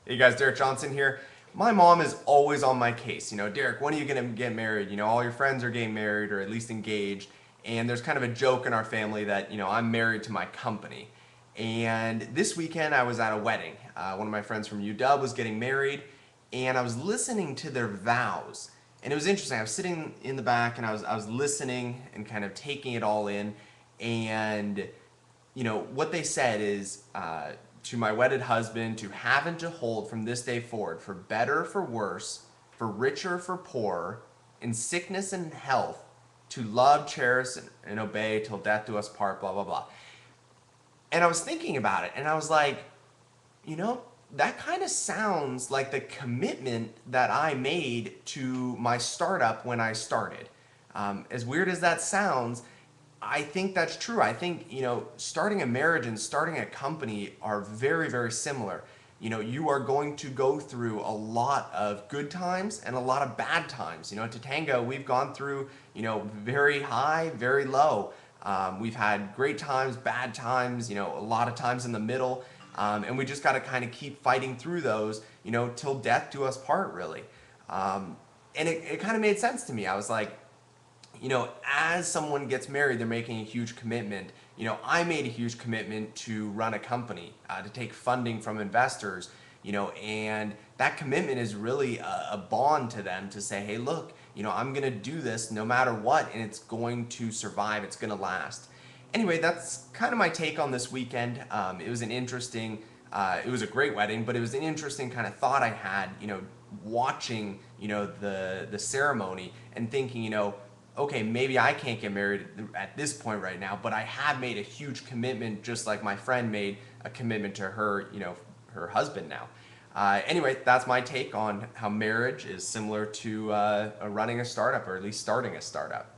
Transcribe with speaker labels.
Speaker 1: Hey guys, Derek Johnson here. My mom is always on my case. Derek, when are you going to get married? All your friends are getting married or at least engaged. And there's kind of a joke in our family that, I'm married to my company. And this weekend I was at a wedding. One of my friends from UW was getting married, and I was listening to their vows. And it was interesting. I was sitting in the back and I was listening and kind of taking it all in. And what they said is, to my wedded husband, to have and to hold from this day forward, for better, for worse, for richer, for poorer, in sickness and health, to love, cherish, and obey till death do us part, blah, blah, blah. And I was thinking about it, and I was like, that kind of sounds like the commitment that I made to my startup when I started. As weird as that sounds, I think that's true. I think, starting a marriage and starting a company are very, very similar. You are going to go through a lot of good times and a lot of bad times. To Tango, we've gone through, very high, very low. We've had great times, bad times, a lot of times in the middle. And we just got to kind of keep fighting through those, till death do us part, really. And it kind of made sense to me. I was like, as someone gets married, they're making a huge commitment. I made a huge commitment to run a company, to take funding from investors, and that commitment is really a bond to them to say, hey, look, I'm going to do this no matter what, and it's going to survive, it's going to last. Anyway, that's kind of my take on this weekend. It was it was a great wedding, but it was an interesting kind of thought I had, watching, the ceremony and thinking, okay, maybe I can't get married at this point right now, but I have made a huge commitment, just like my friend made a commitment to her, her husband now. Anyway, that's my take on how marriage is similar to running a startup, or at least starting a startup.